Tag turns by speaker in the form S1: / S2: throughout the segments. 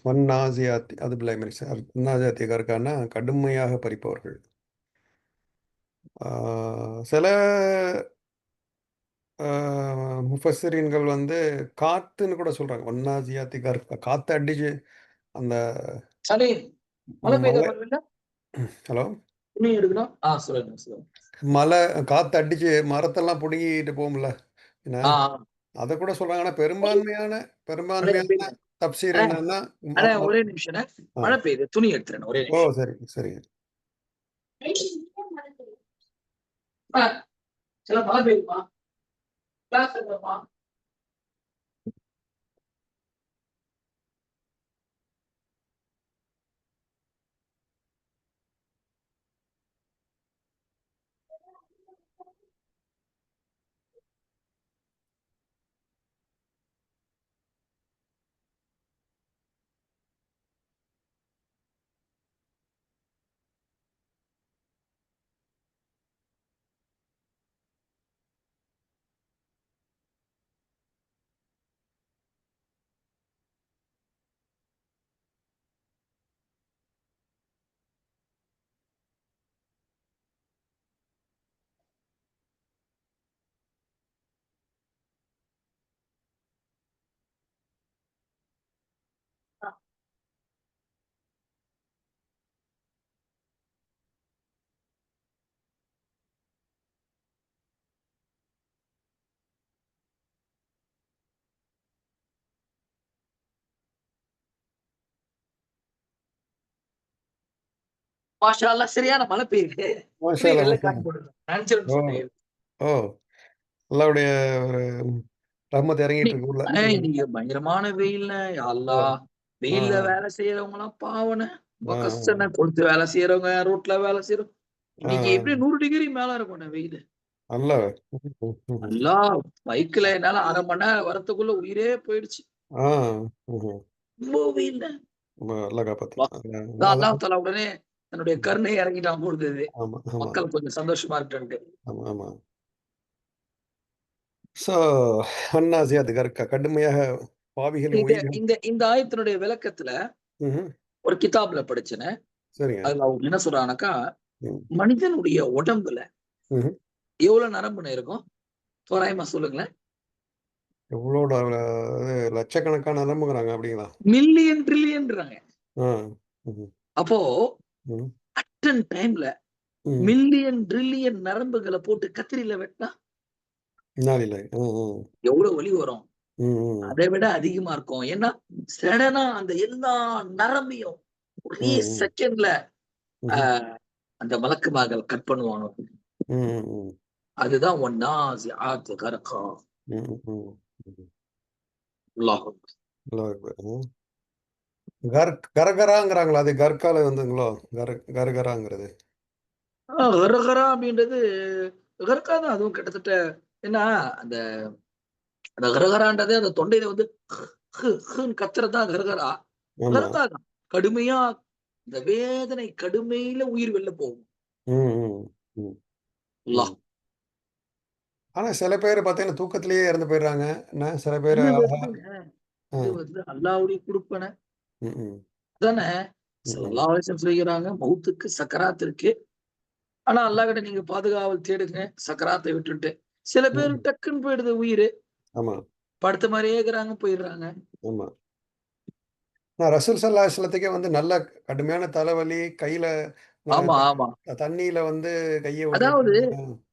S1: வன்னாசியாத்தி அது பிளைமரி சார். வன்னாசியாத்திகருக்கான கடுமையாக பறிப்பவர்கள். சில முஃபஸ்ஸிரீன்கள் வந்து காத்துன்னு கூட சொல்றாங்க. வன்னாசியாத்திகர் காத்து அடிச்சு அந்த
S2: சரி, மழை பெய்த
S1: மலை.
S2: பரவாயில்ல,
S1: ஹலோ.
S2: துணி எடுக்கணும். சொல்லுங்க சொல்லுங்க.
S1: மலை காத்து அடிச்சு மரத்தெல்லாம் பிடுங்கிட்டு போகும்ல என்ன,
S2: ஆ
S1: அதை கூட சொல்றாங்க. ஆனா
S2: மழை
S1: பெரும்பான்மையான
S2: பெய்யுது.
S1: தப்சீர்
S2: அண்ணே,
S1: என்னன்னா
S2: அண்ணே, ஒரே நிமிஷம்.
S1: ஆ.
S2: மழை பெய்யுது, துணி எடுத்துறேன் ஒரே
S1: ஓ
S2: நிமிஷம்.
S1: சரி சரி.
S2: சில மழை பெய்யுமா, கிளாஸ் எடுப்பா. மாஷா அல்லாஹ், சரியான மழை பெய்யுது.
S1: மாஷா
S2: துணி
S1: அல்லாஹ்,
S2: வெளில
S1: மாஷா
S2: காய
S1: அல்லாஹ்.
S2: போடுறேன். நினைச்சிருன்னு
S1: ஓ
S2: சொன்னேன்.
S1: ஓ அல்லாவுடைய ஒரு ரஹ்மத் இறங்கிட்டு இருக்கு உள்ள.
S2: இன்னைக்கு பயங்கரமான வெயில்ல, யா
S1: ஓ
S2: அல்லாஹ்.
S1: ஆ
S2: வெயில்ல வேலை செய்யறவங்க எல்லாம் பாவன, ரொம்ப
S1: ஆ
S2: கஷ்டம். கொளுத்து வேலை செய்யறவங்க, ரோட்ல வேலை செய்யறவங்க,
S1: ஆ
S2: இன்னைக்கு எப்படி 100 டிகிரி மேல இருக்கும் வெயில்.
S1: அல்ல.
S2: நல்லா பைக்ல என்னால 1/2 மணி நேரம் வரத்துக்குள்ள உயிரே போயிடுச்சு.
S1: ஆ ம்ஹும்.
S2: ரொம்ப வெயில்ல.
S1: நல்லா காப்பாத்து.
S2: அல்லாஹ் தஆலா உடனே தன்னுடைய கருணை இறங்கிட்டான் பொழுது
S1: ஆமா ஆமா
S2: மக்கள் கொஞ்சம் சந்தோஷமா இருக்கட்டு.
S1: ஆமா ஆமா. ஸோ அன்னாசியாத்துக்கு கடுமையாக பாவிகளின்
S2: இந்த
S1: உயிர்கள்.
S2: இந்த இந்த ஆயத்தினுடைய விளக்கத்துல
S1: ம்ஹும்.
S2: ஒரு கிதாப்ல படிச்சேன்.
S1: சரிங்க.
S2: அதுல அவங்க என்ன சொல்றாங்கன்னாக்கா,
S1: ம்.
S2: மனிதனுடைய உடம்புல
S1: ம்ஹும்.
S2: எவ்வளவு நரம்புன்னு இருக்கும் தோராயமா சொல்லுங்களேன்.
S1: எவ்வளோட லட்சக்கணக்கான நரம்புங்கிறாங்க அப்படிங்களா?
S2: மில்லியன் ட்ரில்லியன்றாங்க.
S1: ஆ ம்ஹும்.
S2: அப்போ
S1: ம்
S2: அட்டன் டைம்ல
S1: ம்
S2: மில்லியன் ட்ரில்லியன் நரம்புகளை போட்டு கத்திரியில வெட்டினா
S1: நாளில்லை. ம் ம்
S2: எவ்வளவு வலி வரும்.
S1: ம் ம்
S2: அதை விட அதிகமா இருக்கும். ஏன்னா சடனா அந்த எல்லா நரம்பையும் ஒரே
S1: ம் ம்
S2: செகண்ட்ல
S1: ம்ஹும்.
S2: ஆஹ் அந்த மலக்குமார்கள் கட் பண்ணுவாங்க.
S1: ம் ம்
S2: அதுதான் வன்னாசிஆத் கர்கா.
S1: ம் ம் ம் ம்.
S2: அல்லாஹ்
S1: அல்லாஹ் அக்பர். கரகராங்கிறாங்களா? அது கற்கால வந்துங்களோ? கரகராங்கிறது.
S2: கர்கரா அப்படின்றது கர்கா தான். அதுவும் கிட்டத்தட்ட ஏன்னா அந்த அந்த கரகரான்றதே அந்த தொண்டையில வந்து கத்துறதுதான் கரகரா.
S1: ஆமா.
S2: கர்கா தான் கடுமையா இந்த வேதனை கடுமையில உயிர் வெளில போகும்.
S1: ம் ம் ம்
S2: அல்லாஹ்.
S1: ம். ஆனா சில பேர் பார்த்தீங்கன்னா, தூக்கத்திலேயே இறந்து போயிடுறாங்க. என்ன சில பேர்
S2: இது
S1: ஆஹா.
S2: வந்துங்க,
S1: ஆ.
S2: இது வந்து அல்லாஹ்வுடைய குடுப்பன
S1: ம் ம்
S2: தானே.
S1: ம் ம்
S2: ஸல்லல்லாஹு அலைஹி வஸல்லம் சொல்லிக்கிறாங்க, மௌத்துக்கு சக்கராத் இருக்கு. ஆனா அல்லாஹ்கிட்ட நீங்க பாதுகாவல் தேடுங்க சக்கராத்தை விட்டுட்டு. சில பேர்
S1: ம்.
S2: டக்குன்னு போயிடுது உயிரு.
S1: ஆமா
S2: படுத்த மாரியே இருக்கிறாங்க, போயிடுறாங்க.
S1: ஆமா. நான் ரசூல் ஸல்லல்லாஹு அலைஹி வஸல்லத்துக்கே வந்து நல்ல கடுமையான தலைவலி, கையில அ
S2: ஆமா, ஆமா.
S1: தண்ணீல வந்து கைய விட்டு
S2: அதாவது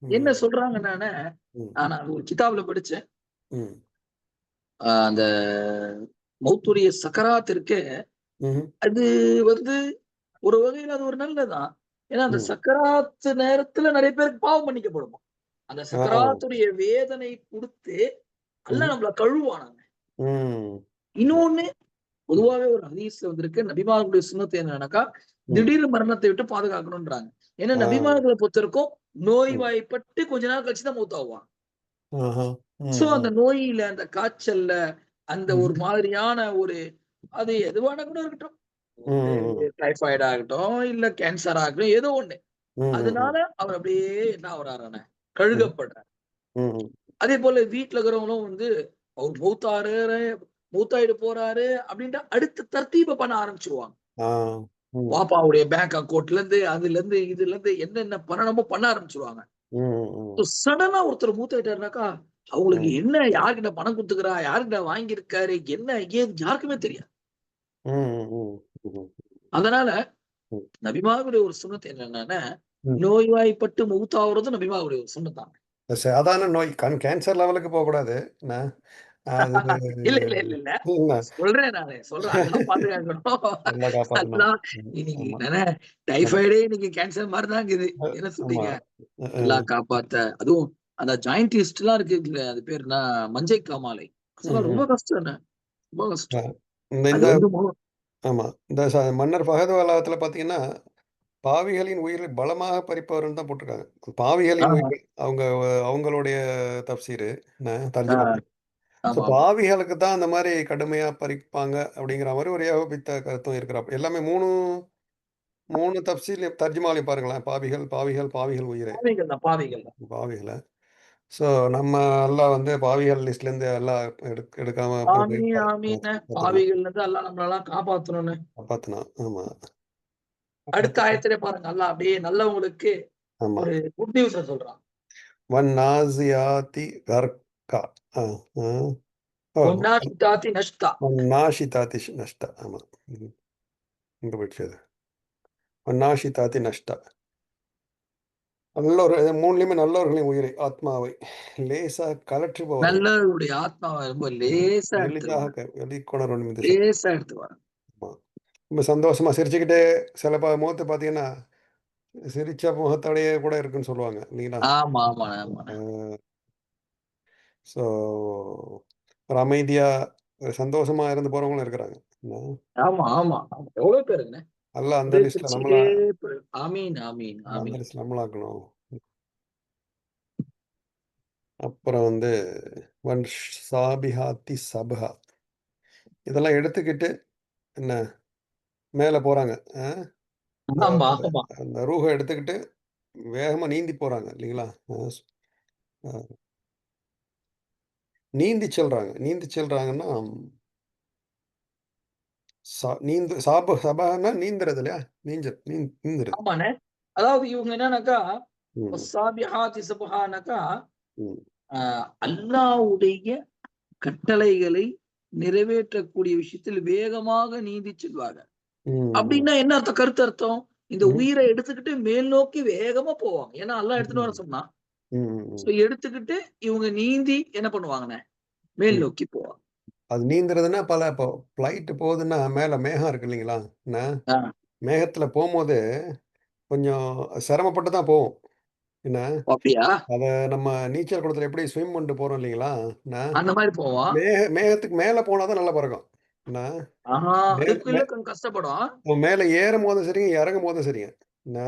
S2: என்ன
S1: ம்
S2: சொல்றாங்கன்னானே,
S1: ம்
S2: நான் ஒரு கிதாப்ல படிச்சேன்.
S1: ம்
S2: அந்த மௌத்துடைய சக்கராத் இருக்கே,
S1: ம்ஹ்ம்.
S2: அது வந்து ஒரு வகையில அது ஒரு நல்லதுதான். ஏன்னா அந்த
S1: ம்.
S2: சக்கராத்து நேரத்துல நெறைய பேருக்கு பாவம் மன்னிக்கப்படுமா. அந்த
S1: ஆ.
S2: சக்கராத்துடைய வேதனை குடுத்து அல்லாஹ்
S1: ம்ஹ்ம்.
S2: நம்மள கழுவுவானாங்க.
S1: ம். ம்.
S2: இன்னொன்னு
S1: ம்.
S2: பொதுவாவே ஒரு ஹதீஸ்ல வந்திருக்கு. நபிமார்களுடைய சுன்னத்து என்னன்னாக்கா,
S1: ம்.
S2: திடீர் மரணத்தை விட்டு பாதுகாக்கணும்ன்றாங்க. ஏன்னா
S1: ஆ.
S2: நபிமார்கள பொறுத்தவரைக்கும்
S1: ம்.
S2: நோய்வாய்ப்பட்டு கொஞ்ச நாள் கழிச்சு தான் மௌத்தாவாங்க.
S1: ஆஹா.
S2: சோ
S1: ம்.
S2: அந்த
S1: ம்.
S2: நோயில, அந்த காய்ச்சல்ல, அந்த
S1: ம்.
S2: ஒரு மாதிரியான ஒரு அது எதுவானா கூட இருக்கட்டும்.
S1: ம்.
S2: ஒரு
S1: ம்.
S2: டைபாய்டு ஆகட்டும், இல்ல கேன்சர் ஆகட்டும், ஏதோ ஒண்ணு.
S1: ம். ம்.
S2: அதனால அவர் அப்படியே என்ன ஆகுறாரான,
S1: ம்.
S2: கழுகப்படுறார்.
S1: ம்.
S2: அதே போல வீட்ல இருக்கிறவங்களும் வந்து அவர் மௌத்தாறாரு, மூத்தாயிடு போறாரு அப்படின்ட்டு அடுத்த தர்த்தீப பண்ண ஆரம்பிச்சுருவாங்க.
S1: ஆ. ம்.
S2: பாப்பாவுடைய பேங்க் அக்கவுண்ட்ல இருந்து, அதுல இருந்து, இதுல இருந்து என்னென்ன பண்ணணுமோ பண்ண ஆரம்பிச்சுருவாங்க.
S1: ம். ம்.
S2: சடனா ஒருத்தர் மூத்தாயிட்டாருனாக்கா, அவங்களுக்கு
S1: ம்.
S2: என்ன யார்கிட்ட பணம் குடுத்துக்கிறா? யார்கிட்ட வாங்கியிருக்காரு? என்ன ஏது யாருக்குமே தெரியாது.
S1: ம். ம். ம்.
S2: அதனால
S1: ம்.
S2: நபிமாவுடைய ஒரு சுன்னத் என்னன்னா,
S1: ம்.
S2: நோய்வாய்ப்பட்டு மவுத்தாவுறது நபிமாவுடைய ஒரு சுன்னத் தான்.
S1: சாதாரண நோய் கேன்சர் லெவலுக்கு போகக்கூடாது. என்ன? அது
S2: இல்ல, இல்ல, இல்ல, இல்ல.
S1: என்ன?
S2: சொல்றேன் நானு. சொல்றேன். அல்லாஹ் பாதுகாக்கணும்.
S1: நல்லா காப்பாத்தணும்.
S2: அல்லாஹ்
S1: ம்.
S2: இன்னைக்கு
S1: ஆமா.
S2: என்னன்னா
S1: ஆமா.
S2: டைபாய்டே இன்னைக்கு கேன்சர் மாரி தான் இருக்குது. என்ன
S1: ஆமா.
S2: சொல்றீங்க?
S1: ம்.
S2: அல்லாஹ் காப்பாத்த. அதுவும் அந்த ஜாயின்டிஸ்ட்லாம் இருக்குல்ல, அது பேர் என்ன? மஞ்சை காமாலை. அதெல்லாம் ரொம்ப
S1: ம்.
S2: கஷ்டங்க. ரொம்ப
S1: அ
S2: கஷ்டம்.
S1: இந்த
S2: அது
S1: இந்த
S2: வந்து
S1: ஆமா. இந்த மன்னர் ஃபஹத் காலத்துல பார்த்தீங்கன்னா, பாவிகளின் உயிரை பலமாக பறிப்பவர்ன்னு தான் போட்டிருக்காங்க. பாவிகளின்
S2: ஆமா.
S1: உயிர்கள் அவங்க அவங்களுடைய தப்சீரு
S2: ஆ.
S1: தர்ஜுமா. ஸோ
S2: ஆமாமா.
S1: பாவிகளுக்கு தான் அந்த மாரி கடுமையா பறிப்பாங்க அப்படிங்கிற மாரி ஒரு ஏகோபித்த கருத்தும் இருக்கிறாப் எல்லாமே 3 தப்சீர்லயும் தர்ஜுமாலயும் பாருங்களேன். பாவிகள், பாவிகள், பாவிகள் உயிரே.
S2: பாவிகள் தான், பாவிகள் தான்.
S1: பாவிகள. ஸோ நம்ம எல்லாம் வந்து பாவிகள் லிஸ்ட்லேருந்து எல்லாம் எடுக்காம போட்டு
S2: ஆமீன், ஆமீன்னு.
S1: பாத்துக்கணும்.
S2: பாவிகள்லருந்து அல்லாஹ் நம்மளெல்லாம் காப்பாத்தணும்னு.
S1: காப்பாத்தணும். ஆமா.
S2: அடுத்த ஆயத்திலே பாருங்க, அல்லாஹ் அப்படியே நல்லவங்களுக்கு
S1: ஆமா.
S2: ஒரு குட் நியூஸ சொல்றான்.
S1: வன்னாசியாத்தி கர்கா. ஆ, ஆ. ஓ!
S2: "வன்னாஷிதாத்தி நஷ்தா."
S1: வன்னாஷிதாத்தி நஷ்டா. ஆமா. ம். எங்க போயிடுச்சு அது? வன்னாஷிதாத்தி நஷ்டா. நல்ல ஒரு 3லயுமே நல்லவர்களின் உயிரை, ஆத்மாவை லேசா கழற்றுபவர்கள்.
S2: நல்லவருடைய ஆத்மாவ ரொம்ப
S1: ம்.
S2: லேசா
S1: எளிதாக
S2: எடுத்துருவாங்க.
S1: வெளிக்கொணரும் இந்த
S2: லேசா எடுத்துருவாங்க.
S1: ஆமா. ரொம்ப சந்தோஷமா சிரிச்சுக்கிட்டே சில முகத்த பார்த்தீங்கன்னா, சிரிச்ச முகத்தோடயே கூட இருக்குன்னு சொல்லுவாங்க. இல்லீங்களா?
S2: ஆமா, ஆமாண்ணே, ஆமாண்ணே.
S1: அ ஸோ ஒரு அமைதியா, ஒரு சந்தோஷமா இருந்து போறவங்களும் இருக்கிறாங்க. ம்.
S2: ஆமா, ஆமா, ஆமா. எவ்வளோ பேருங்கண்ணே.
S1: அல்லாஹ் அந்த
S2: அப்படியே
S1: லிஸ்ட்ல
S2: சிரிச்சுக்கிட்டே
S1: நம்மள
S2: ஆமீன், ஆமீன்,
S1: அந்த
S2: ஆமீன்.
S1: லிஸ்ட்ல நம்மளாக்கணும். அப்புறம் வந்து வன் சாபிஹாத்தி சப்ஹா. இதெல்லாம் எடுத்துக்கிட்டு என்ன மேல போறாங்க. அ இந்த
S2: ஆமா, ஆமா.
S1: அந்த ரூஹ எடுத்துக்கிட்டு வேகமா நீந்தி போறாங்க இல்லீங்களா? அ நீந்தி செல்றாங்க. நீந்தி செல்றாங்கன்னா, சபான்னா நீந்துறது இல்லையா? நீந்துறது.
S2: ஆமாண்ணே. அதாவது இவங்க என்னன்னாக்கா,
S1: ம்.
S2: "வஸ்ஸாபிஹாத்தி சப்ஹானக்கா"
S1: ம்.
S2: அ அல்லாஹ்வுடைய கட்டளைகளை நிறைவேற்றக்கூடிய விஷயத்தில் வேகமாக நீந்திச் செல்வார்கள்.
S1: ம்.
S2: அப்டின்னா என்ன அர்த்தம்? கருத்து அர்த்தம்? இந்த
S1: ம்.
S2: உயிர எடுத்துக்கிட்டு மேல் நோக்கி வேகமா போவாங்க. ஏன்னா அல்லாஹ் எடுத்துட்டு வர
S1: ம்.
S2: சொன்னான்.
S1: ம்.
S2: சோ
S1: ம்.
S2: எடுத்துக்கிட்டு இவங்க நீந்தி என்ன பண்ணுவாங்கண்ணே? மேல்
S1: ம்.
S2: நோக்கி போவாங்க.
S1: அது நீந்துறதுன்னா இப்போ ஃப்ளைட் போகுதுன்னா மேல மேகம் இருக்கு இல்லைங்களா? என்ன
S2: ஆ.
S1: மேகத்தில போம்போது கொஞ்சம் சிரமப்பட்டு தான் போவும். என்ன
S2: ஓ! அப்டியா?
S1: அத நம்ம நீச்சல் குளத்தில எப்படி ஸ்விம் பண்ணிட்டு போறோம் இல்லைங்களா? என்ன
S2: அந்த மாரி போவோம்.
S1: மேகத்துக்கு மேல போனா தான் நல்லா பறக்கும். என்ன
S2: ஆஹா!
S1: மேல் மே
S2: அதுக்குள்ள கொஞ்சம் கஷ்டப்படும்.
S1: மேல ஏறும்போதும் சரிங்க, இறங்கும்போதும் சரிங்க. என்ன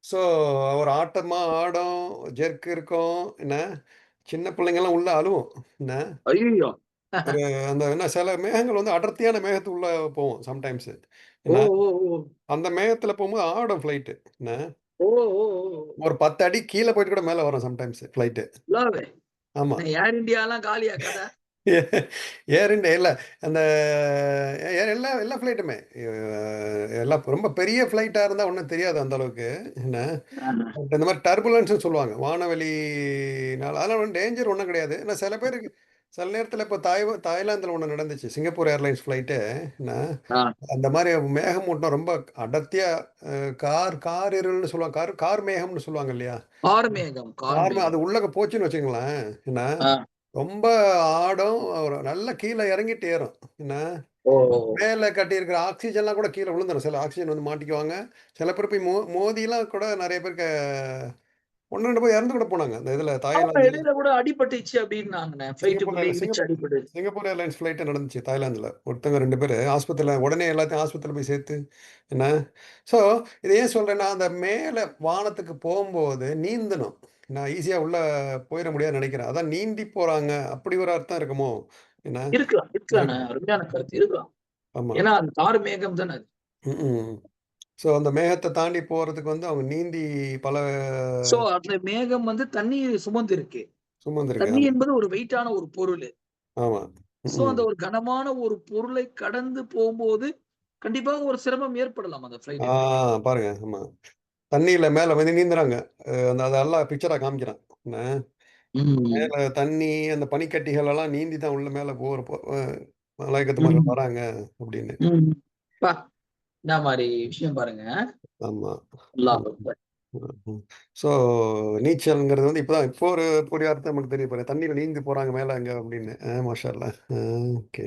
S1: ஸோ ஒரு ஆட்டமா ஆடும், ஜெர்க் இருக்கும். என்ன சின்ன பிள்ளைங்கலாம் உள்ள அழுவும். என்ன
S2: ஐய்யய்யோ!
S1: ஒரு அந்த என்ன சில மேகங்கள் வந்து அடர்த்தியான மேகத்துக்குள்ள போவும் சம்டைம்ஸு.
S2: ஓ!
S1: என்ன
S2: ஓ! ஓ!
S1: அந்த மேகத்தில போம்போது ஆடும் ஃப்ளைட்டு. என்ன
S2: ஓ! ஓ! ஓ!
S1: ஒரு 10 அடி கீழ போயிட்டு கூட மேல வரும் சம்டைம்ஸ் ஃப்ளைட்டு.
S2: அல்லாஹ்வே!
S1: ஆமா.
S2: ஏர் இண்டியாலாம் காலியா கத?
S1: ஏர் இண்டியா இல்ல. அந்த எல்லா எல்லா ஃப்ளைட்டுமே. எல்லாம் ரொம்ப பெரிய ஃப்ளைட்டா இருந்தா ஒண்ணும் தெரியாது அந்த அளவுக்கு. என்ன
S2: ஆஹ.
S1: பட் இந்த மாரி டர்புலன்ஸ்ன்னு சொல்லுவாங்க. வானவெளினால அதெல்லாம் ஒண்ணும் டேஞ்சர் ஒண்ணும் கிடையாது. ஆனா சில பேருக்கு சில நேரத்தில இப்ப தாய்லாந்துல ஒண்ணு நடந்துச்சு. சிங்கப்பூர் ஏர்லைன்ஸ் ஃப்ளைட்டு என்ன
S2: ஆ.
S1: அந்த மாரி மேகமூட்டம் ரொம்ப அடர்த்தியா கார் கார் இருள்ன்னு சொல்லுவாங்க. கார் கார் மேகம்னு சொல்லுவாங்க இல்லையா?
S2: கார்மேகம்,
S1: அது
S2: கார்மேகம்.
S1: உள்ளக போச்சுன்னு வச்சுக்கங்களேன், என்ன
S2: ஆ.
S1: ரொம்ப ஆடும். ஒரு நல்லா கீழ இறங்கிட்டு ஏறும். என்ன
S2: ஓ!
S1: மேல கட்டியிருக்கிற ஆக்ஸிஜன்லாம் கூட கீழ விழுந்துரும். சில ஆக்ஸிஜன் வந்து மாட்டிக்குவாங்க. சில பேர் போய் மோதிலாம் கூட நெறைய பேருக்கு 1, 2 பேர் இறந்து கூட போனாங்க. இந்த இதுல
S2: ஆமா,
S1: தாய்லாந்துல
S2: இடையில கூட அடிபட்டுச்சு அப்டின்னாங்கண்ணே.
S1: சிங்கப்பூர்
S2: ஃப்ளைட்டுக்குள்ளயே இடிச்சு அடிபட்டு.
S1: சிங்கப்பூர் ஏர்லைன்ஸ் ஃப்ளைட் நடந்துச்சு தாய்லாந்துல. ஒருத்தங்க 2 பேரு ஆஸ்பத்திரியில உடனே எல்லாத்தையும் ஆஸ்பத்திரியில போய் சேர்த்து என்ன ஸோ இத ஏன் சொல்றேன்னா, அந்த மேல வானத்துக்கு போம்போது நீந்தணும். நான் ஈஸியா உள்ள போயிற முடியாதுன்னு நெனைக்கிறேன். அதான் நீந்தி போறாங்க. அப்படி ஒரு அர்த்தம் இருக்குமோ? என்ன?
S2: இருக்கலாம், இருக்கலாண்ணே.
S1: இருக்கலாம்.
S2: அருமையான கருத்து இருக்கலாம்.
S1: ஆமா.
S2: ஏன்னா, அது கார்மேகம் தானே அது.
S1: ம்ஹ்ம். ஸோ அந்த மேகத்த தாண்டி போறதுக்கு வந்து அவங்க நீந்தி பல
S2: சோ அந்த மேகம் வந்து தண்ணீர் சுமந்து இருக்கு.
S1: சுமந்திருக்கு.
S2: தண்ணி
S1: ஆமா.
S2: என்பது ஒரு வெயிட்டான ஒரு பொருளு.
S1: ஆமா.
S2: சோ அந்த
S1: ம்.
S2: ஒரு கனமான ஒரு பொருளை கடந்து போகும்போது கண்டிப்பாக ஒரு சிரமம் ஏற்படலாம் அந்த
S1: ஆ
S2: ஃப்ளைட்டுக்கு.
S1: பாருங்க. ஆமா. தண்ணீல மேல வந்து நீந்துறாங்க. அந்த அதெல்லாம் பிக்சரா காமிக்கிறான். என்ன
S2: ம்.
S1: மேல தண்ணி, அந்த பனிக்கட்டிகள் எல்லாம் நீந்தி தான் உள்ள மேல போறப்போ மலாய்க்கத்துமார்கள்
S2: ம்.
S1: வராங்க அப்படின்னு.
S2: ம். அப்பா! என்ன மாரி விஷயம் பாருங்க.
S1: ஆமா.
S2: அல்லாஹ்
S1: ஆமா.
S2: அக்பர்.
S1: ம். ஸோ நீச்சல்ங்கிறது வந்து இப்போ ஒரு புதிய அர்த்தம் நமக்கு தெரிய போகுது. தண்ணீல நீந்தி போறாங்க மேல அங்க அப்படின்னு. மாஷா அல்லாஹ். ஓகே.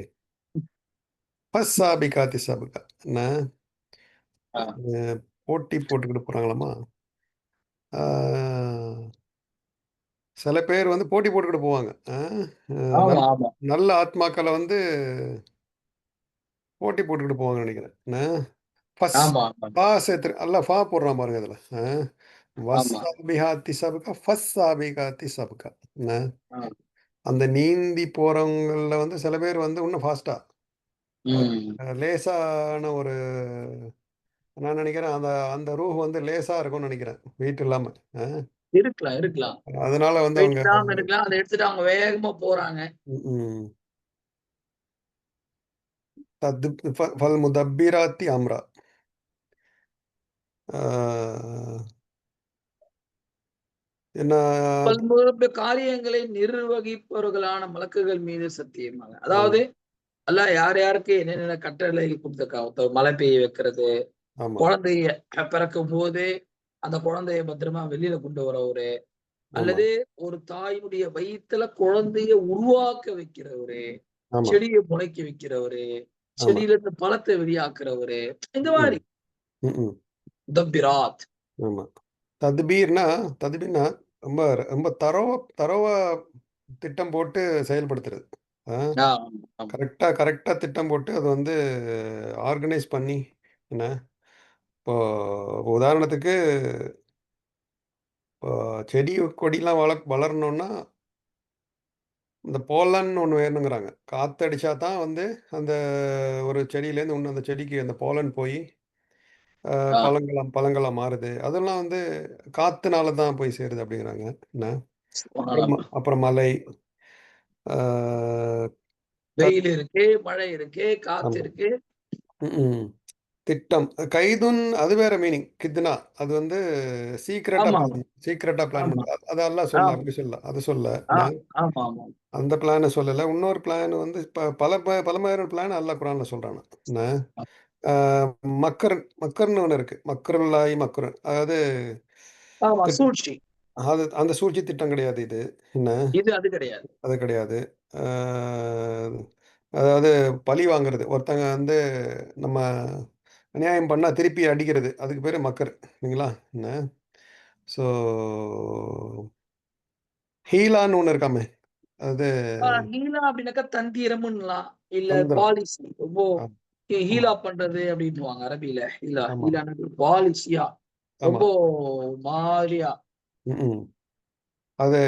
S1: ஃபஸ்ஸாபிகாத்தி சபகா. என்ன
S2: ஆ.
S1: அ போட்டி போட்டுக்கிட்டு போறாங்களாமா? ஆ சில பேர் வந்து போட்டி போட்டுக்கிட்டு போவாங்க.
S2: ஆமா,
S1: நல்
S2: ஆமா.
S1: நல்ல ஆத்மாக்கள வந்து போட்டி போட்டுக்கிட்டு போவாங்கன்னு நெனைக்கிறேன். என்ன ஃபஸ்
S2: ஆமா, ஆமா.
S1: ஃபா சேர்த்து அல்ல ஃபா போடுறான் பாருங்க அதுல.
S2: ஆமா.
S1: வஸ்ஸாபிஹாத்தி சபகா, ஃபஸ்ஸாபிகாத்தி சபகா. என்ன
S2: ஆ.
S1: அந்த நீந்தி போறவங்கள்ல வந்து சில பேர் வந்து இன்னும் ஃபாஸ்ட்டா
S2: ம்.
S1: லேசான ஒரு நான் நெனைக்கிறேன் அந்த அந்த ரூஹ் வந்து லேசா இருக்கும்னு நெனைக்கிறேன். வெயிட் இல்லாம. அ
S2: இருக்கலாம், இருக்கலாம்.
S1: அதனால வந்து
S2: வெயிட்
S1: அவங்க
S2: இல்லாம இருக்கலாம். அத எடுத்துட்டு அவங்க வேகமா போறாங்க.
S1: ம். தத் ஃபல் முதப்பிராத்தி அம்ரா. ஆ என்ன
S2: பல்வேறு காரியங்களை நிர்வகிப்பவர்களான மலக்குகள் மீது சத்தியமாக.
S1: ஆமா,
S2: அதாவது அல்லாஹ் யார் யாருக்கு என்னென்ன கட்டளை குடுத்திருக்கான். ஒருத்தர் மழை பெய்ய வைக்கிறது,
S1: ஆமா,
S2: குழந்தைய பிறக்கும்போதே அந்த குழந்தைய பத்திரமா வெளியில கொண்டு வரவரு,
S1: ஆமா,
S2: அல்லது ஒரு தாயினுடைய வயித்துல குழந்தைய உருவாக்க வைக்கிறவரு,
S1: ஆமா,
S2: செடிய முளைக்க வைக்கிறவரு,
S1: ஆமா.
S2: செடியில இருந்து பழத்த வெளியாக்குறவரு, இந்த
S1: ம்.
S2: மாரி
S1: ம்ஹ்ம்.
S2: முதப்பிராத்.
S1: ஆமா. தத்பீர்னா தத்பீர்னா ரொம்ப ரொம்ப தரோவா திட்டம் போட்டு செயல்படுத்துறது. ஆ
S2: ஆமா.
S1: கரெக்ட்டா கரெக்ட்டா திட்டம் போட்டு அத வந்து ஆர்கனைஸ் பண்ணி என்ன, இப்போ உதாரணத்துக்கு இப்போ செடி, கொடிலாம் வளரணும்னா, இந்த போலன்னு ஒண்ணு வேணுங்கிறாங்க. காத்தடிச்சா தான் வந்து அந்த ஒரு செடியிலேருந்து இன்னும் அந்த செடிக்கு அந்த போலன் போயி, அ
S2: ஆ.
S1: பழங்களா மாறுது. அதெல்லாம் வந்து காத்துனால தான் போய் சேருது அப்படிங்கிறாங்க. என்ன,
S2: சுப்ஹானல்லாஹ்.
S1: அப்புறம் மழை, ஆ தத்
S2: வெயில் இருக்கு, மழை இருக்கு, காத்து
S1: ஆமா.
S2: இருக்கு.
S1: ம்ஹ்ம். திட்டம். கைதுன் அது வேற மீனிங். கித்னா. அது வந்து
S2: ஆமா,
S1: சீக்ரெட்டா பிளான்
S2: ஆமா,
S1: பண்றது. அது அல்லாஹ் சொல்லல.
S2: ஆமா,
S1: அப்படி சொல்லல. அது சொல்லல.
S2: ஆ,
S1: என்ன
S2: ஆமாமா.
S1: அந்த பிளான சொல்லல. இன்னொரு பிளான் வந்து இப்ப பலமாயிரம் பிளான் அல்லாஹ் குரான்ல சொல்றான். என்ன ஆ மக்கர்ன்னு ஒண்ணு இருக்கு. மக்ருல்லாஹி மக்ருன். அதாவது
S2: ஆமா,
S1: திட்
S2: சூழ்ச்சி.
S1: அது அந்த சூழ்ச்சி திட்டம் கிடையாது இது. என்ன
S2: அது கிடையாது.
S1: அது கிடையாது. ஆ அதாவது பழி வாங்குறது. ஒருத்தங்க வந்து நம்ம அநியாயம் பண்ணா திருப்பி அடிக்கிறது. அதுக்கு பேரு மக்கர். இல்லைங்களா? என்ன ஸோ ஹீலான்னு ஒண்ணு இருக்காமே. அது
S2: ஹீலா அப்படின்னாக்கா தந்திரம்ன்னுலாம். இல்ல
S1: தந்திரம்.
S2: பாலிசி. ரொம்ப
S1: ஆம். ஆமா,
S2: ஹீலா பண்றது அப்படின்னுவாங்க அரபில.
S1: ஆமா,
S2: ஹீலான்னா பாலிசியா.
S1: ஆமா.
S2: ரொம்ப மாரியா.
S1: ம்ஹ்ம். அது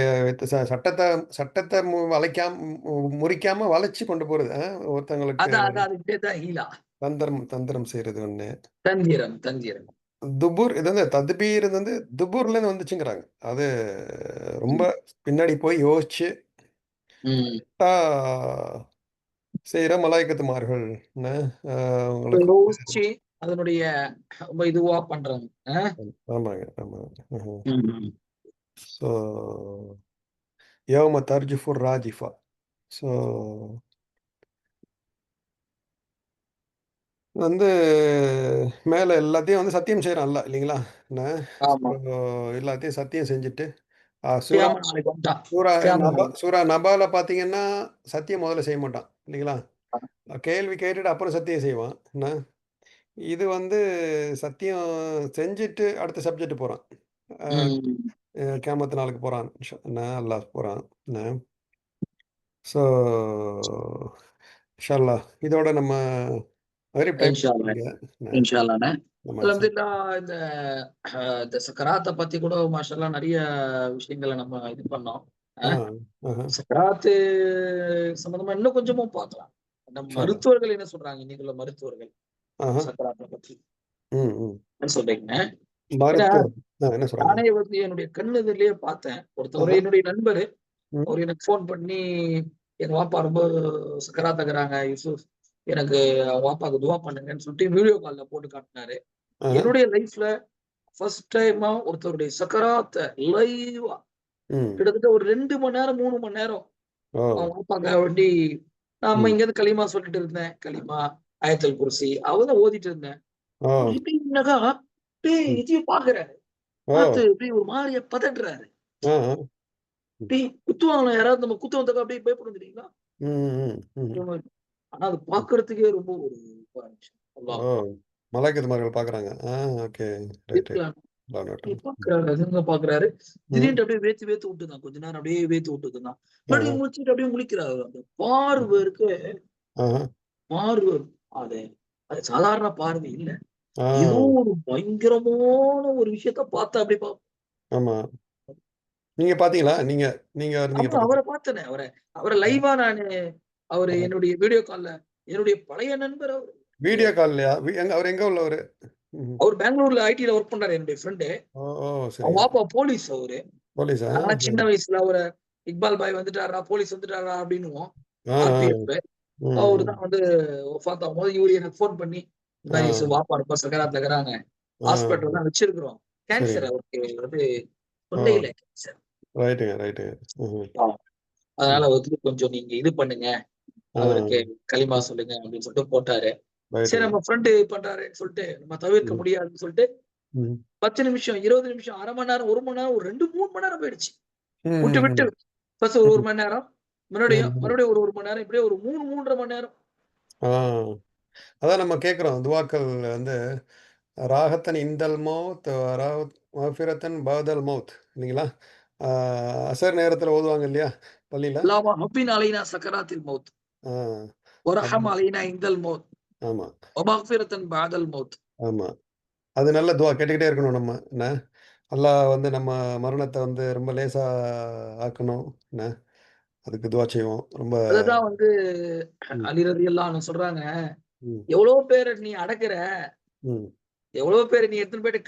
S1: சட்டத்த சட்டத்த முறிக்காம வளைச்சு கொண்டு போறது. ஒருத்தங்களுக்கு
S2: அதுக்கு பேர் தான் ஹீலா.
S1: தந்திரம் தந்திரம் செய்றது ஒண்ணு.
S2: தந்திரம், தந்திரம்.
S1: துபுர் இது வந்து தத்பீர் இது வந்து துபுர்லேருந்து வந்துச்சுங்கிறாங்க. அது ரொம்ப
S2: ம்,
S1: பின்னாடி போய் யோசிச்சு
S2: ம்.
S1: கரெக்ட்டா செய்ற மலாய்க்கத்துமார்கள். என்ன அ அவங்களுக்கு
S2: யோசிச்சு அதனுடைய ரொம்ப இதுவா பண்றாங்க. அ.
S1: ஆமாங்க, ஆமாங்க.
S2: ம்.
S1: ஸோ யௌம தர்ஜுஃபுர் ராஜிஃபா. ஸோ வந்து மேல எல்லாத்தையும் வந்து சத்தியம் செய்றான் அல்லாஹ் இல்லைங்களா? என்ன
S2: ஆமா.
S1: ஸோ எல்லாத்தையும் சத்தியம் செஞ்சுட்டு, சூரா
S2: கியாமத் நாளைக்கு வந்துட்டான்.
S1: சூரா
S2: கியாமத் நாளைக்கு.
S1: சூரா நபால பார்த்தீங்கன்னா, சத்தியம் முதல்ல செய்ய மாட்டான். இல்லைங்களா? கேள்வி கேட்டுட்டு அப்புறம் சத்தியம் செய்வான். என்ன? இது வந்து சத்தியம் செஞ்சுட்டு அடுத்த சப்ஜெக்ட் போறான். அ
S2: ம்.
S1: கியாமத்து நாளுக்கு போறான். என்ன அல்லாஹ் போறான். என்ன? ஸோ இன்ஷா அல்லாஹ் இதோட நம்ம மக்ரிப் டைம்
S2: இன்ஷா அல்லாஹ்.
S1: இங்க என்ன
S2: இன்ஷா அல்லாஹ்ண்ணே.
S1: நம்ம
S2: அல்ஹம்துலில்லாஹ் இந்த இந்த சக்கராத்த பத்தி கூட மாஷாஅல்லாஹ் நெறைய விஷயங்கள நம்ம இது பண்ணோம். அ
S1: ஆ, ஆஹ.
S2: சக்கராத்து சம்பந்தமா இன்னும் கொஞ்சமும் பார்க்கலாம். நம்
S1: இன்ஷா அல்லாஹ்.
S2: மருத்துவர்கள் என்ன சொல்றாங்க? இன்னைக்குள்ள மருத்துவர்கள்
S1: ஆஹ.
S2: சக்கராத்த பத்தி
S1: ம், ம்.
S2: என்ன சொல்றீங்க? ஏன்னா
S1: மருத்துவர் என்ன சொல்றாங்க?
S2: நானே வந்து என்னுடைய கண் எதிரிலேயே பார்த்தேன். ஒருத்தவரு
S1: ஆஹ.
S2: என்னுடைய நண்பரு.
S1: ம்,
S2: அவரு எனக்கு ஃபோன் பண்ணி, எங்க வாப்பா ரொம்ப சக்கராத்துக்குறாங்க யூசுப், எனக்கு அவங்க வாப்பாக்கு துவா பண்ணுங்கன்னு சொல்லிட்டு வீடியோ கால்ல போட்டு காட்டினாரு.
S1: ஆஹா.
S2: என்னுடைய லைஃப்ல ஃபர்ஸ்ட் டைமா ஒருத்தருடைய சக்கராத்த லைவா
S1: ம்.
S2: கிட்டத்தட்ட ஒரு 2 மணி நேரம், 3 மணி நேரம்
S1: ஓ!
S2: அவங்க வாப்பாக்காக வேண்டி நம்ம
S1: ம்.
S2: இங்கேருந்து களிமா சொல்லிட்டு இருந்தேன். களிமா, ஆயத்துல் குர்சி அவதான் ஓதிட்டு இருந்தேன்.
S1: ஓ!
S2: அவரு எப்படின்னாக்கா, அப்படியே
S1: ம்.
S2: எதையும் பார்க்குறாரு.
S1: ஓ!
S2: பார்த்து அப்படியே ஒரு மாரியா பதட்டுறாரு.
S1: ஆஹா. ம்.
S2: அப்படியே குத்துவாங்களா யாராவது நம்ம குத்து வந்தாக்கா அப்படியே பயப்படும் தெரியுங்களா?
S1: ம், ம், ம்.
S2: அந்த மாரி. ஆனா அது
S1: ம்.
S2: பார்க்கறதுக்கே ரொம்ப ஒரு இதுவா இருந்துச்சு.
S1: ஓ!
S2: அல்லாஹ்
S1: மலாய்க்கத்துமார்கள் பார்க்குறாங்க. ஓகே. Right, right.
S2: இருக்கலாம்.
S1: அல்லாஹ்
S2: அப்படியே
S1: நாட்டம்.
S2: பார்க்குறாரு. அதுங்க பார்க்குறாரு.
S1: ம்.
S2: திடீர்னு அப்படியே வேத்து வேத்து விட்டுதான். கொஞ்ச நேரம் அப்படியே வேத்து விட்டுதுதான்.
S1: ஆஹா.
S2: மறுபடியும் முழிச்சுட்டு அப்படியே முழிக்கிறாரு. அந்த
S1: ம்.
S2: பார்வை இருக்கு.
S1: ஆஹா.
S2: பார்வை அது அது சாதாரண பார்வை இல்ல.
S1: ஆ.
S2: ஏதோ ஒரு பயங்கரமான ஒரு விஷயத்த பார்த்தா அப்படி
S1: ஆமா. நீங்க பார்த்தீங்களா? நீங்க நீங்க இருந்தீங்க
S2: ஆமா அவர
S1: பக்கத்துல.
S2: பார்த்தேனே. அவர
S1: ஆ.
S2: லைவா நானு அவரு
S1: ஆ.
S2: என்னுடைய வீடியோ கால்ல என்னுடைய பழைய நண்பர் அவரு.
S1: வீடியோ கால்லயா? அவரு எங்க உள்ளவரு? ம்.
S2: அவரு பெங்களூர்ல ஐடில ஒர்க் பண்றாரு என்னுடைய ஃப்ரெண்டு.
S1: ஓ! ஓ! சரி.
S2: அவங்க வாப்பா போலீஸ் அவரு.
S1: போலீஸா?
S2: நாங்கலாம் சின்ன
S1: ம்.
S2: வயசுல அவர இக்பால் பாய் வந்துட்டாருடா, போலீஸ் வந்துட்டாருடா அப்டின்னுவோம்.
S1: ஆ, ஆ.
S2: ஆர்பிஎஃப். அவரு
S1: ம்.
S2: தான் வந்து வஃபாத் ஆகும்போது இவரு எனக்கு ஃபோன் பண்ணி, இந்த
S1: ஆ.
S2: மாரி வாப்பா ரொம்ப சக்கராத்துல இருக்கிறாங்க.
S1: ஆ.
S2: ஹாஸ்பிட்டல்ல தான் வச்சிருக்கிறோம்.
S1: சரிங்க.
S2: கேன்சர் அவருக்கு வந்து
S1: ஓ!
S2: தொண்டையில கேன்சர்.
S1: ரைட்டுங்க, ரைட்டுங்க. ம்ஹ்ம். ம்.
S2: அதனால வந்து கொஞ்சம் நீங்க இது பண்ணுங்க.
S1: ஆ.
S2: அவருக்கு களிமா சொல்லுங்க அப்டின்னு சொல்லிட்டு போட்டாரு. சரி
S1: ரைட்டுங்க.
S2: நம்ம ஃப்ரெண்டு பண்றாருன்னு சொல்லிட்டு, நம்ம தவிர்க்க
S1: ம்.
S2: முடியாதுன்னு சொல்லிட்டு
S1: ம்.
S2: 10 நிமிஷம், 20 நிமிஷம், 1/2 மணி நேரம், 1 மணி நேரம், ஒரு 2, 3 மணி நேரம் போயிடுச்சு.
S1: ம்,
S2: விட்டு, விட்டு.
S1: ம்,
S2: ஃபர்ஸ்ட் ஒரு
S1: ம்.
S2: 1 மணி நேரம்.
S1: ம்,
S2: மறுபடியும்,
S1: ம்.
S2: மறுபடியும் ஒரு 1 மணி நேரம். இப்படியே ஒரு 3, 3 1/2 மணி நேரம்.
S1: ஆ. அதான் நம்ம கேட்கிறோம். துவாக்கள் வந்து ராகத்தன் இந்தல் மௌத், மஃபிரத்தன் பஅதல் மௌத் இல்லைங்களா? ஆ அசர் நேரத்தில ஓதுவாங்க இல்லையா? பள்ளியில.
S2: அல்லாஹ்வ ஹப்பின் அலைனா சக்கராத்தில் மௌத்.
S1: ஆ. அது
S2: வர்ஹம் அலைனா இந்தல் மௌத்.
S1: ஆமா,
S2: வ மக்ஃபிரத்தன் பஅதல் மௌத்.
S1: ஆமா. அது நல்ல துவா கேட்டுக்கிட்டே இருக்கணும் நம்ம. என்ன? அல்லாஹ் வந்து நம்ம மரணத்த வந்து ரொம்ப லேசா ஆக்கணும். என்ன? அதுக்கு துவா செய்வோம். ரொம்ப
S2: அததான் வந்து
S1: ம்,
S2: அலி ரலியல்லாஹு அன்ஹு சொல்றாங்க,
S1: ம்,
S2: "எவ்வளோ பேர நீ அடக்குற,
S1: ம்.
S2: எவ்வளோ பேர நீ எடுத்துன்னு போயிட்டு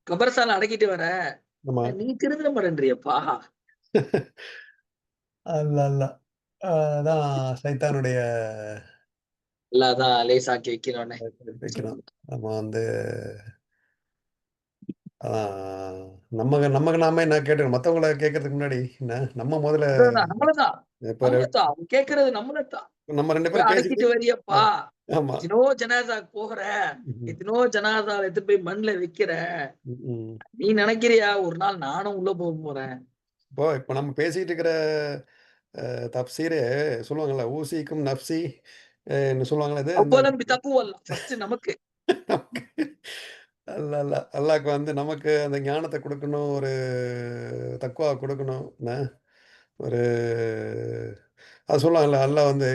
S2: கபர்ஸ்தான்ல அடக்கிட்டு வர.
S1: ஆமா.
S2: நீ திருந்த மாட்டேன்றியேப்பா."
S1: அல்ல, அல்ல. அதான் சைத்தானுடைய
S2: அல்லாஹ் தான் லேசாக்கி வைக்கணும்னு.
S1: வைக்கணும். நம்ம வந்து அதான் நமக்கு நாமே என்ன கேட்டுக்கணும். மத்தவங்கள கேட்கறதுக்கு முன்னாடி என்ன, நம்ம முதல்ல
S2: அதான் நம்மளதான்.
S1: இப்ப
S2: நம்மளதான். அவங்க கேட்கறது நம்மளதான்.
S1: நம்ம 2
S2: போய்
S1: பேரும் பேசிட்டு
S2: அடக்கிட்டு வரியாப்பா.
S1: அ ஆமா.
S2: எத்தனோ ஜனாசாக்கு போகுற.
S1: ம்ஹ்ம்.
S2: எத்தனோ ஜனாசாவ எடுத்துட்டு போய் மண்ல வைக்கிற.
S1: ம்.
S2: நீ நினைக்கிறியா, ஒரு நாள் நானும் உள்ள போறேன்.
S1: இப்ப நம்ம பேசிட்டு இருக்கிற தப்சீரே சொல்லுவாங்கல்ல, "ஊசிக்கும் நஃப்ஸி" ன்னு சொல்லுவாங்கல்ல இது. இந்த
S2: அவ்வளம் பித்தக்குவல்ல. ஃபர்ஸ்ட் நமக்கு.
S1: அல்ல, அல்ல. அல்லாஹ்க்கு வந்து நமக்கு அந்த ஞானத்த குடுக்கணும். ஒரு தக்வா குடுக்கணும். என்ன? ஒரு அது சொல்லுவாங்கல்ல, அல்லாஹ் வந்து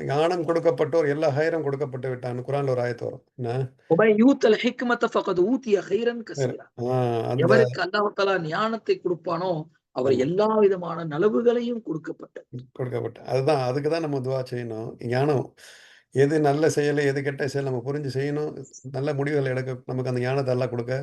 S1: ஞானம் கொடுக்கப்பட்டோர் எல்லா ஹைரும் கொடுக்கப்பட்டு விட்டான்னு குர்ஆன்ல ஒரு ஆயத்து வரும். என்ன?
S2: وَمَن يُؤْتَ الْحِكْمَةَ فَقَدْ أُوتِيَ خَيْرًا
S1: வேற.
S2: كَثِيرًا.
S1: அந்த
S2: எவருக்கு அல்லாஹ் தஆலா ஞானத்தை கொடுப்பானோ, அவர்
S1: ஆமா.
S2: எல்லா விதமான நலவுகளையும் கொடுக்கப்பட்டது.
S1: கொடுக்கப்பட்ட அதுதான் அதுக்கு தான் நம்ம துவா செய்யணும். ஞானம். எது நல்ல செயலு, எது கெட்ட செயல் நம்ம புரிஞ்சு செய்யணும். நல்ல முடிவுகள் எடுக்க நமக்கு அந்த ஞானத்த அல்லாஹ் குடுக்க,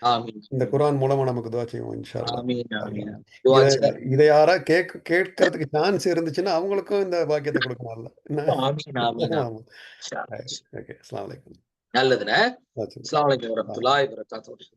S2: ஆமீன்.
S1: இந்த குர்ஆன் மூலமா நமக்கு துவா செய்வோம் இன்ஷா அல்லாஹ்.
S2: ஆமீன்,
S1: அல்லாஹ்.
S2: ஆமீன். துஆ
S1: இத
S2: செய்யுங்க.
S1: இத யாரா கேட்கறதுக்கு சான்ஸ் இருந்துச்சுன்னா, அவங்களுக்கும் இந்த பாக்கியத்த குடுக்கணும் அல்லாஹ். என்ன?
S2: ஆமீன், ஆமீன், ஆமீன்.
S1: ஆமா.
S2: இன்ஷா
S1: ரைட்.
S2: அல்லாஹ்.
S1: ஓகே. அஸ்ஸலாமு அலைக்கும்.
S2: நல்லதுண்ணே.
S1: ஆ சரி.
S2: அஸ்ஸலாமு அலைக்கும்
S1: ஆ.
S2: வரஹ்மத்துல்லாஹி வபரகாத்துஹு.